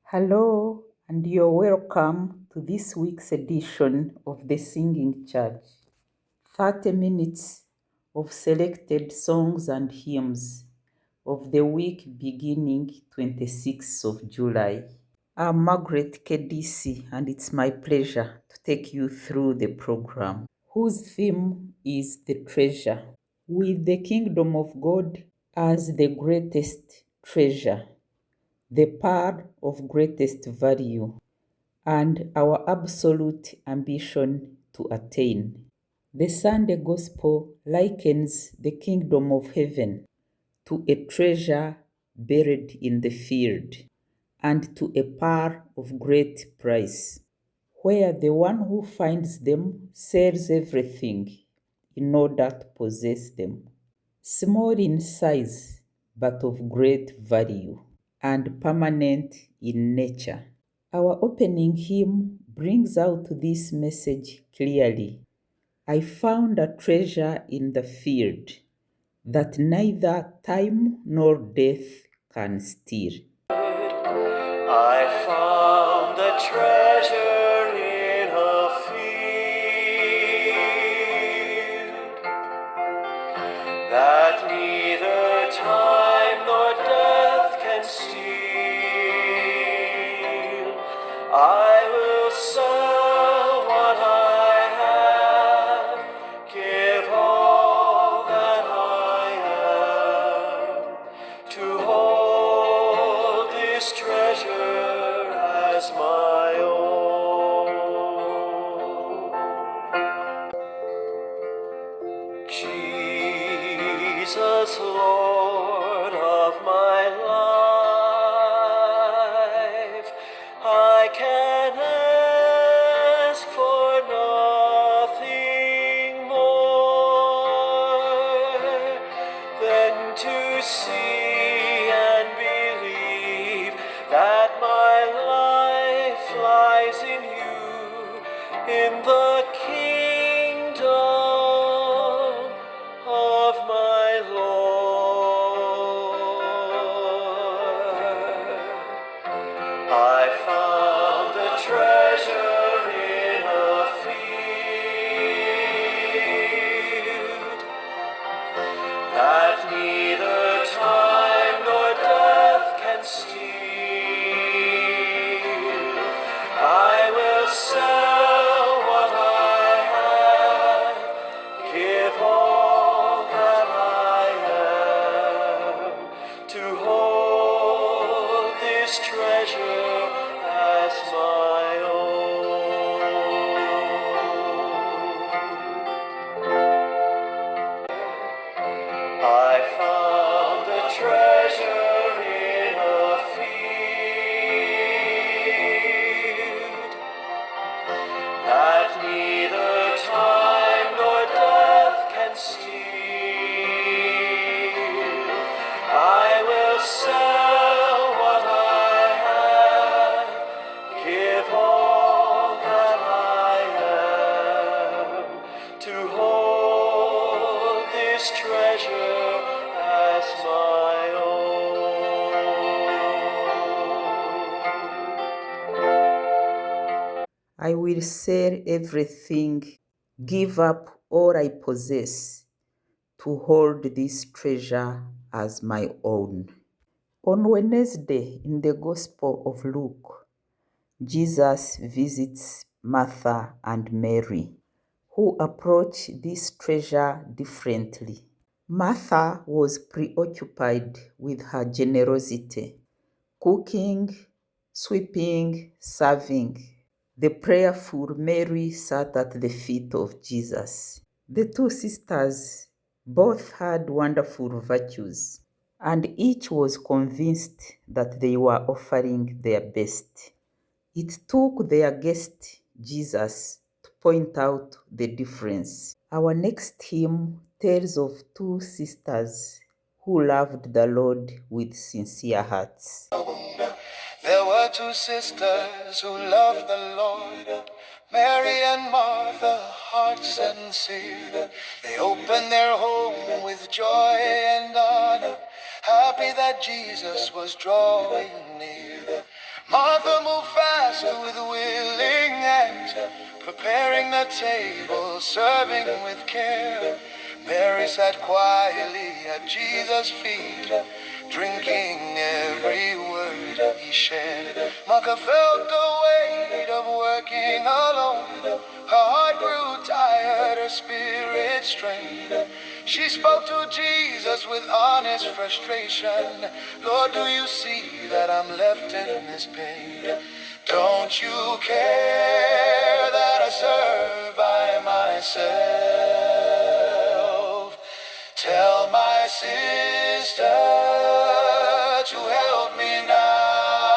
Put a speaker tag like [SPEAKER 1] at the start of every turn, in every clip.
[SPEAKER 1] Hello, and you're welcome to this week's edition of the Singing Church. 30 minutes of selected songs and hymns of the week beginning 26th of July. I'm Margaret Kedisi, and it's my pleasure to take you through the program, whose theme is the treasure, with the kingdom of God as the greatest treasure, the pearl of greatest value, and our absolute ambition to attain. The Sunday Gospel likens the kingdom of heaven to a treasure buried in the field and to a pearl of great price, where the one who finds them sells everything in order to possess them. Small in size, but of great value and permanent in nature. Our opening hymn brings out this message clearly. I found a treasure in the field that neither time nor death can steal.
[SPEAKER 2] I found the treasure in a field that neither time nor death can steal. I will sell what I have, give all that I am, to hold this treasure as my own. Jesus, Lord of my life, I can ask for nothing more than to see and believe that my life lies in you, in the kingdom of my Lord. I found the treasure in a field that neither time nor death can steal. I will sell what I have, give all that I am, to hold this treasure as my own. I found the treasure in a field that neither time nor death can steal. I will sell what I have, give all that I am, to hold this treasure as my own.
[SPEAKER 1] I will sell everything, give up all I possess to hold this treasure as my own. On Wednesday in the Gospel of Luke, Jesus visits Martha and Mary, who approach this treasure differently. Martha was preoccupied with her generosity, cooking, sweeping, serving. The prayerful Mary sat at the feet of Jesus. The two sisters both had wonderful virtues, and each was convinced that they were offering their best. It took their guest, Jesus, to point out the difference. Our next hymn tells of two sisters who loved the Lord with sincere hearts.
[SPEAKER 2] There were two sisters who loved the Lord, Mary and Martha, hearts sincere. They opened their home with joy and honor, happy that Jesus was drawing near. Martha moved fast with willing hands, preparing the table, serving with care. Mary sat quietly at Jesus' feet, drinking every word he shared. Martha felt the weight of working alone. Her heart grew tired, her spirit strained. She spoke to Jesus with honest frustration. Lord, do you see that I'm left in this pain? Don't you care that I serve by myself? Tell my sister to help me now.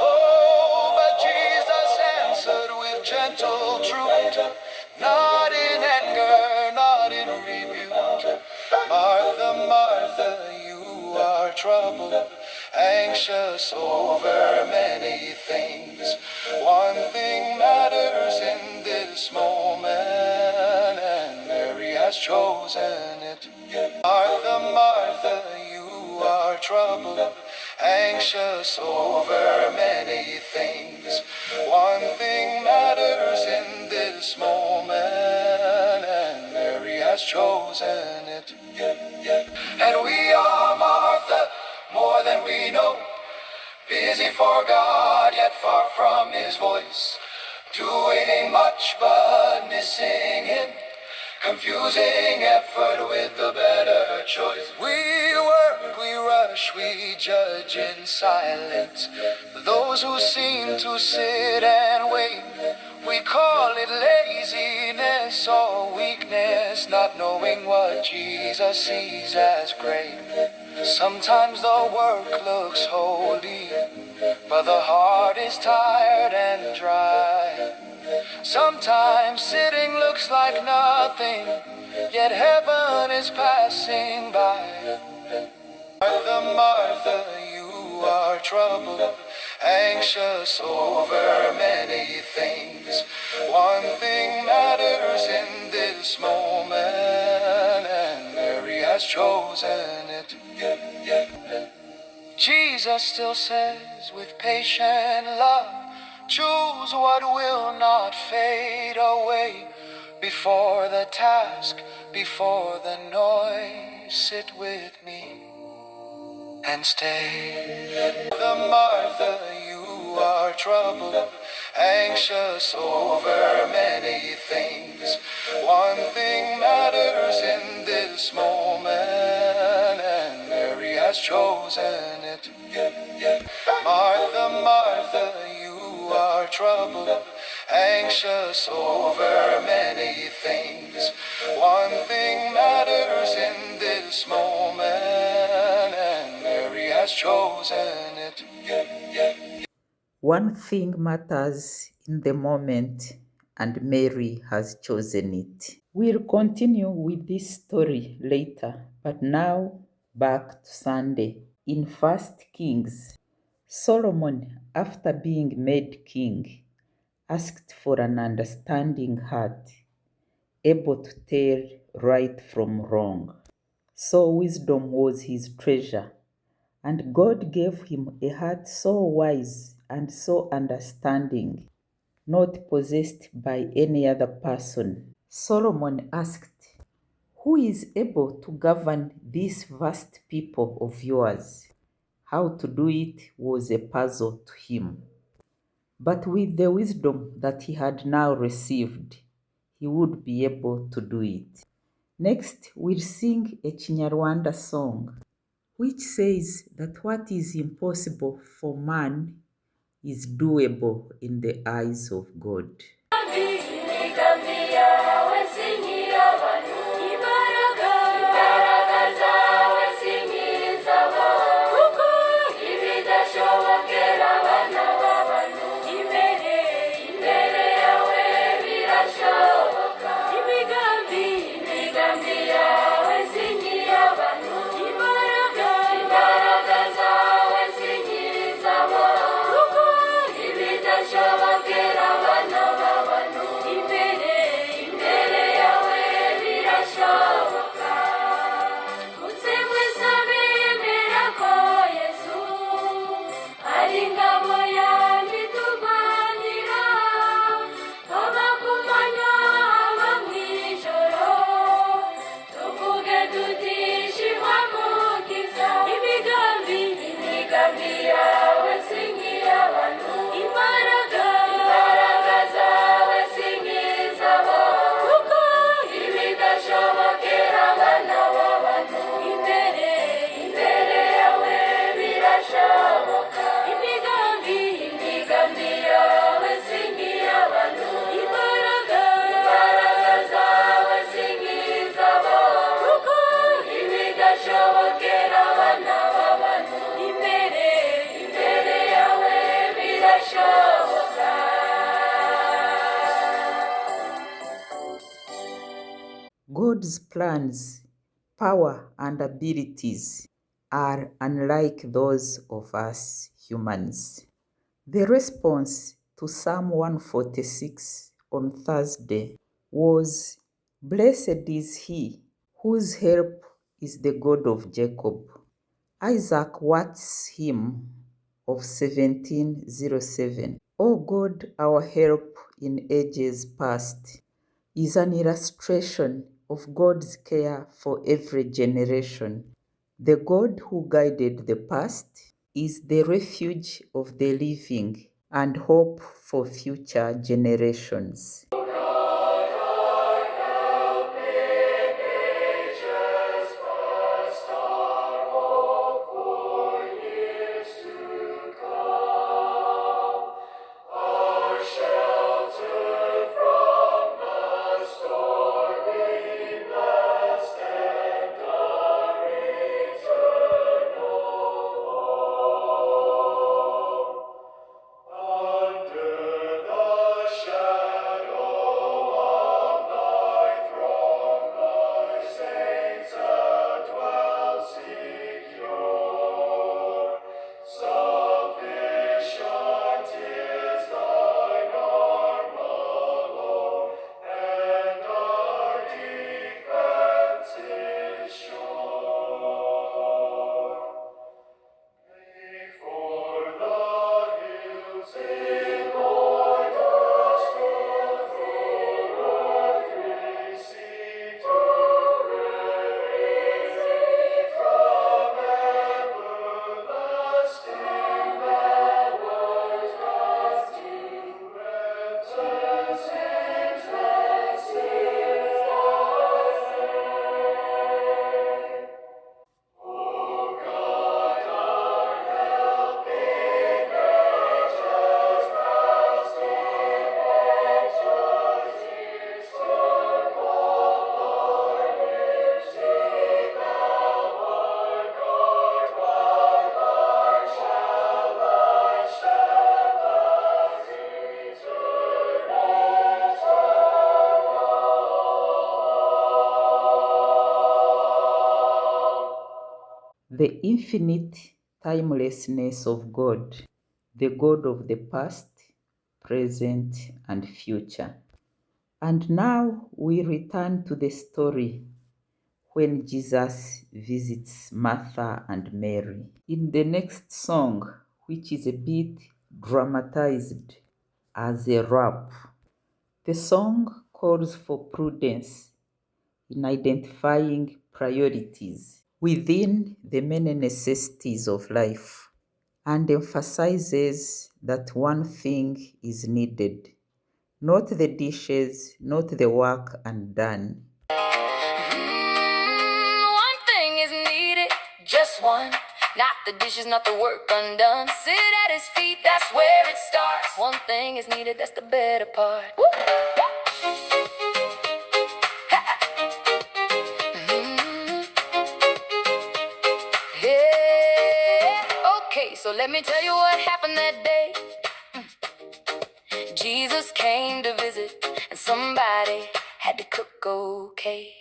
[SPEAKER 2] Oh, but Jesus answered with gentle truth, not in anger, not in rebuke. Martha, Martha, you are troubled, anxious over many things. One thing matters in this moment, and Mary has chosen it. Martha, Martha, you are troubled, anxious over many things. One thing matters in this moment, and Mary has chosen it. And we are Martha, more than we know, busy for God, yet far from his voice, doing much but missing him, confusing effort with the better choice. We work, we rush, we judge in silence. Those who seem to sit and wait, we call it laziness or weakness, not knowing what Jesus sees as great. Sometimes the work looks holy, but the heart is tired and dry. Sometimes sitting looks like nothing, yet heaven is passing by. Martha, Martha, you are troubled, anxious over many things. One thing matters in this moment, and Mary has chosen it. Jesus still says with patient love, choose what will not fade away. Before the task, before the noise, sit with me and stay. Martha, Martha, you are troubled, anxious over many things. One thing matters in this moment, and Mary has chosen it. Martha, Martha, you are troubled, anxious over many things. One thing matters in this moment, and Mary has chosen it.
[SPEAKER 1] One thing matters in the moment, and Mary has chosen it. We'll continue with this story later, but now back to Sunday. In 1 Kings, Solomon, after being made king, asked for an understanding heart, able to tell right from wrong. So wisdom was his treasure, and God gave him a heart so wise and so understanding, not possessed by any other person. Solomon asked, "Who is able to govern this vast people of yours?" How to do it was a puzzle to him. But with the wisdom that he had now received, he would be able to do it. Next, we'll sing a Chinyarwanda song, which says that what is impossible for man is doable in the eyes of God.
[SPEAKER 2] bigashobokera abana b'abantu imbere yawe birashoboka muze mwese abemera ko Yesu ari ingabo yanjye iturwanira haba ku manywa haba mw'ijoro tuvuge tuti shimwa mukiza imigambi yawe si nk'iy'abantu imbaraga zawe si nk'izabo kuko ibidashobokera abana b'abantu imbere yawe birashoboka imigambi yawe si nk'iy'abantu imbaraga zawe si nk'izabo kuko ibidashobokera abana b'abantu imbere yawe birashoboka.
[SPEAKER 1] God's plans, power, and abilities are unlike those of us humans. The response to Psalm 146 on Thursday was, "Blessed is he whose help is the God of Jacob." Isaac Watts' hymn of 1707, "O God, our help in ages past," is an illustration of God's care for every generation. The God who guided the past is the refuge of the living and hope for future generations. The infinite timelessness of God, the God of the past, present, and future. And now we return to the story when Jesus visits Martha and Mary. In the next song, which is a bit dramatized as a rap, the song calls for prudence in identifying priorities within the many necessities of life and emphasizes that one thing is needed, not the dishes, not the work undone.
[SPEAKER 2] One thing is needed, just one. Not the dishes, not the work undone. Sit at his feet, that's where it starts. One thing is needed, that's the better part. Woo! Okay, so let me tell you what happened that day. Jesus came to visit, and somebody had to cook okay.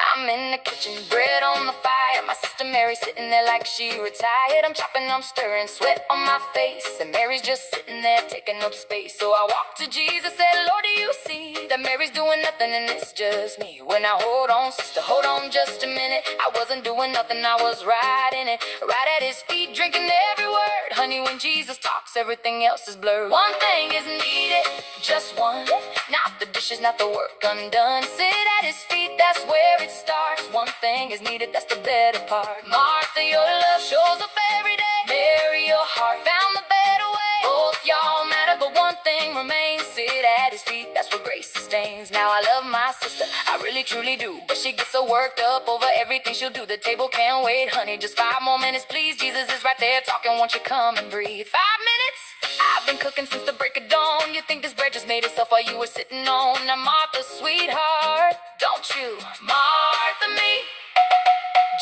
[SPEAKER 2] I'm in the kitchen, bread on the fire. My sister Mary sitting there like she retired. I'm chopping, I'm stirring, sweat on my face. And Mary's just sitting there taking up space. So I walked to Jesus, said, Lord, do you see that Mary's doing nothing and it's just me? When I hold on, sister, hold on just a minute. I wasn't doing nothing, I was right in it. Right at his feet, drinking every word. Honey, when Jesus talks, everything else is blurred. One thing is needed, just one. Not the dishes, not the work undone. Sit at his feet, that's where it starts. One thing is needed, that's the better part. Martha, your love shows up every day. Mary, your heart found the better way. Both y'all matter, but one thing remains. Sit at his feet, that's what grace sustains. Now I love my sister, I really truly do. But she gets so worked up over everything she'll do. The table can't wait, honey, just 5 more minutes, please. Jesus is right there talking, won't you come and breathe? 5 minutes? I've been cooking since the break of dawn. You think this bread just made itself while you were sitting on? Now Martha, sweetheart, don't you Martha me?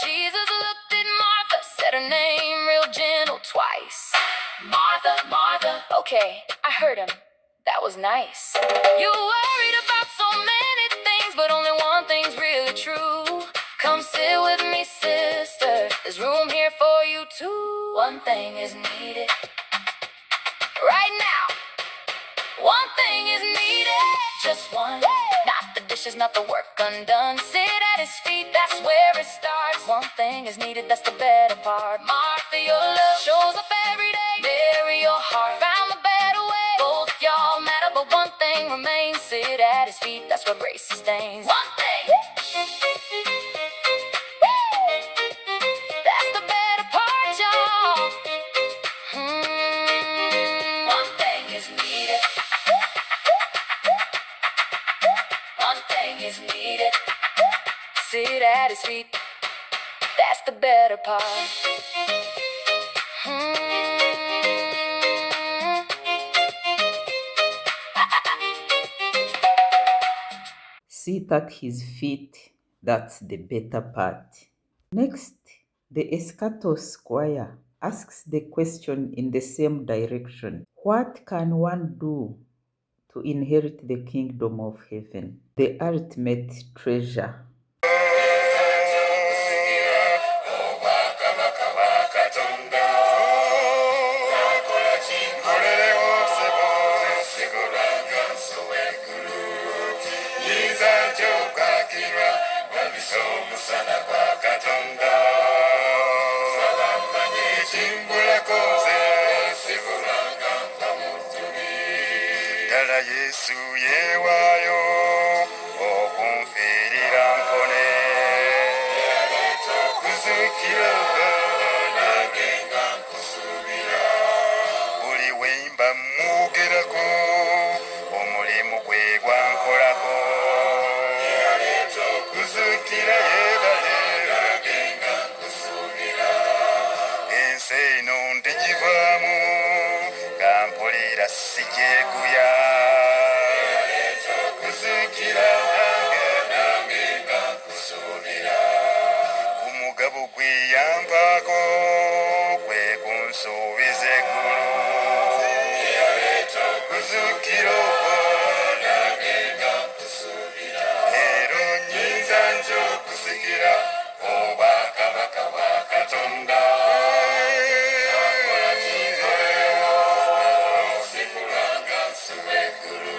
[SPEAKER 2] Jesus looked at Martha, said her name real gentle twice. Martha, Martha. Okay, I heard him. That was nice. You worried about so many things, but only one thing's really true. Come sit with me, sister. There's room here for you too. One thing is needed right now. One thing is needed, just one. Not the dishes, not the work undone. Sit at his feet, that's where it starts. One thing is needed, that's the better part. Martha, your love shows up every day. Mary, your heart found the better way. Both y'all matter, but one thing remains. Sit at his feet, that's what grace sustains. One thing. That's the better part, y'all. One thing is needed. One thing is needed. Sit at his feet. That's the better part.
[SPEAKER 1] Sit at his feet, that's the better part. Next, the Eschatos choir asks the question in the same direction. What can one do to inherit the kingdom of heaven? The ultimate treasure.
[SPEAKER 2] Yesu yewayo okumfiirira mpone kuzukira nange nga nkusuubira buli wemba mwogerako omulimu gwe gwankolako kuzukira yeebale nange nga nkusuubira ensi eno ndigivaamu nga mpulira sikyekuya kumugabo gweyambako kwe kunsuubiza eggulu kuzukira okwo nange nga nkusuubira leero nnyinza nti okusikira obwakabaka bwa Katonda akola kinkolewo sikulanga nsuba eggulu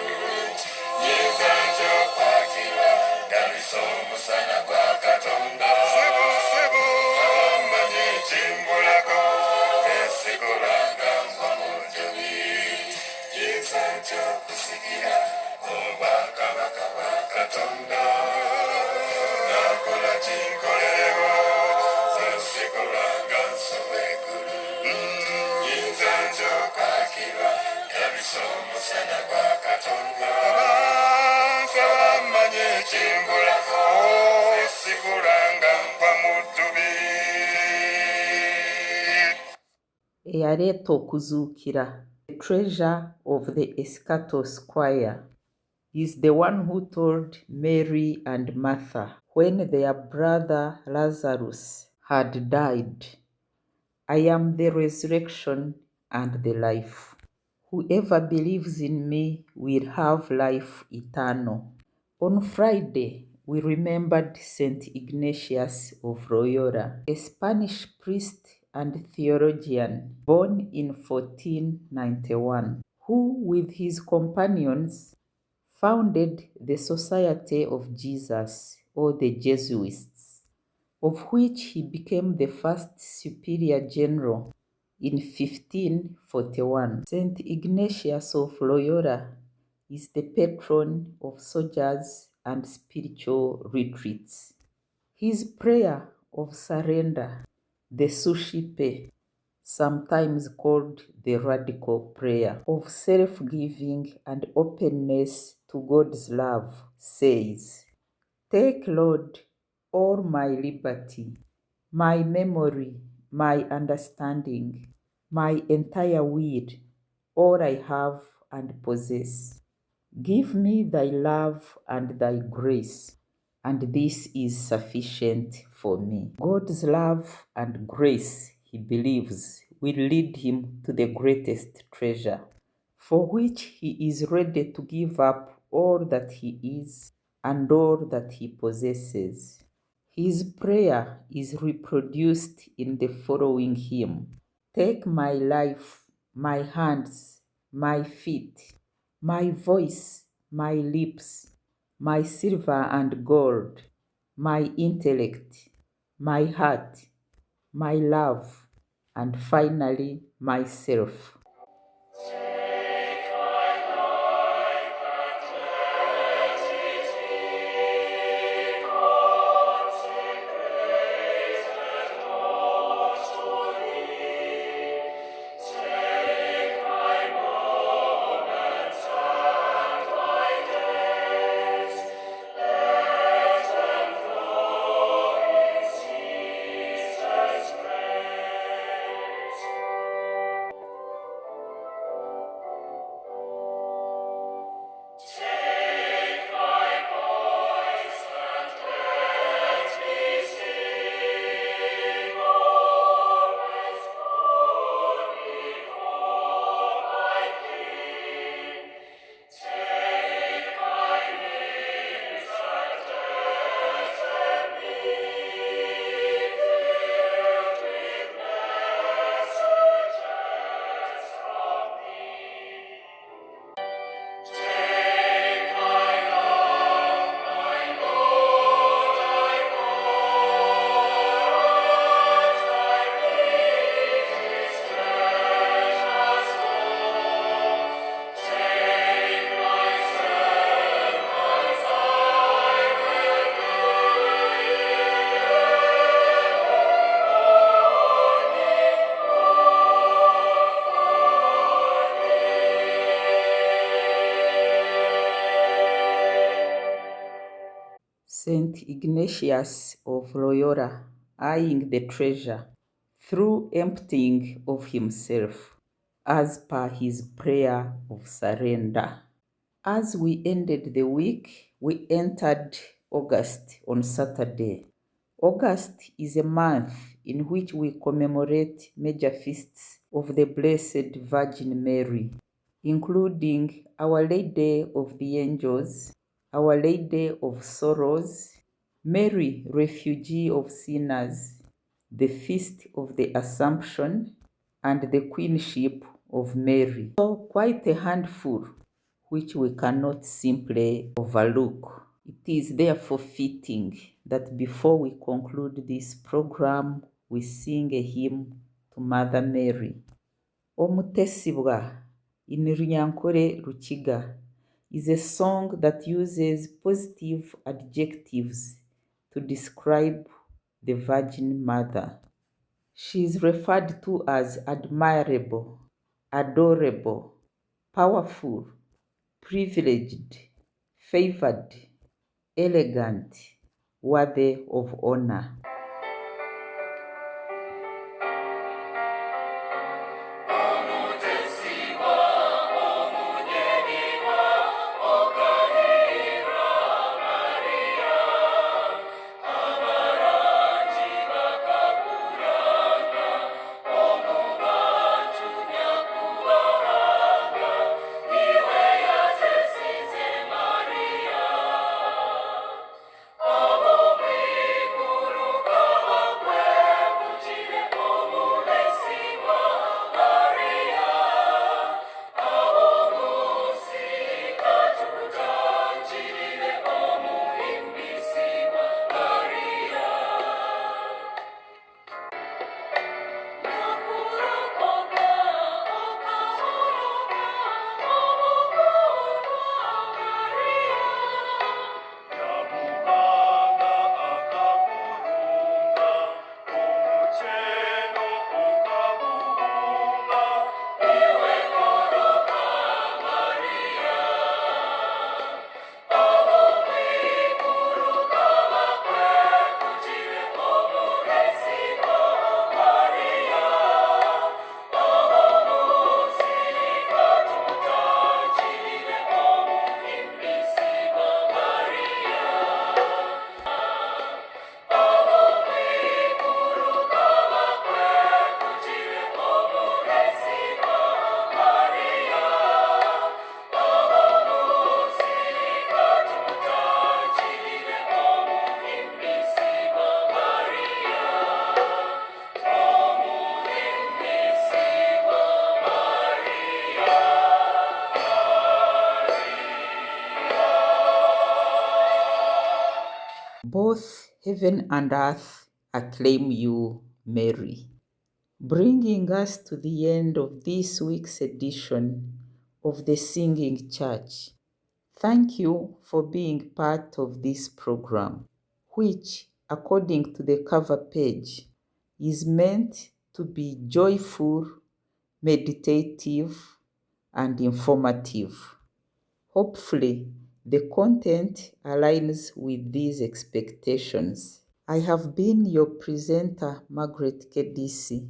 [SPEAKER 2] nnyinza nti okwakirwa ndabisa omusana gwa Katonda amanye ekimbulako esikulanga nva mu njobi nnyinza nti okusikira obwakabaka bwa Katonda nakola kinkolewo sikulanga nsuba eggulu nnyinza nti okwakirwa ndabisa omusana gwa Katonda amanye ekimbulako sikulanga nva mu ddubi.
[SPEAKER 1] Eyaleeta okuzuukira. The treasure of the Eschatos choir is the one who told Mary and Martha when their brother Lazarus had died, I am the resurrection and the life. Whoever believes in me will have life eternal. On Friday, we remembered Saint Ignatius of Loyola, a Spanish priest and theologian born in 1491, who, with his companions, founded the Society of Jesus, or the Jesuits, of which he became the first superior general in 1541. Saint Ignatius of Loyola is the patron of soldiers and spiritual retreats. His prayer of surrender, the Suscipe, sometimes called the radical prayer of self-giving and openness to God's love, says, "Take, Lord, all my liberty, my memory, my understanding, my entire will, all I have and possess. Give me thy love and thy grace, and this is sufficient for me." God's love and grace, he believes, will lead him to the greatest treasure, for which he is ready to give up all that he is and all that he possesses. His prayer is reproduced in the following hymn: "Take my life, my hands, my feet, my voice, my lips, my silver and gold, my intellect, my heart, my love, and finally myself." Saint Ignatius of Loyola, eyeing the treasure through emptying of himself, as per his prayer of surrender. As we ended the week, we entered August on Saturday. August is a month in which we commemorate major feasts of the Blessed Virgin Mary, including Our Lady of the Angels, Our Lady of Sorrows, Mary, Refugee of Sinners, the Feast of the Assumption, and the Queenship of Mary. So quite a handful which we cannot simply overlook. It is therefore fitting that before we conclude this program, we sing a hymn to Mother Mary. Omutesibwa in Runyankore Rukiga is a song that uses positive adjectives to describe the Virgin Mother. She is referred to as admirable, adorable, powerful, privileged, favored, elegant, worthy of honor. Both heaven and earth acclaim you, Mary. Bringing us to the end of this week's edition of the Singing Church. Thank you for being part of this program, which, according to the cover page, is meant to be joyful, meditative, and informative. Hopefully, the content aligns with these expectations. I have been your presenter, Margaret Kedisi,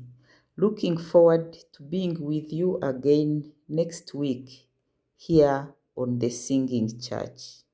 [SPEAKER 1] looking forward to being with you again next week here on the Singing Church.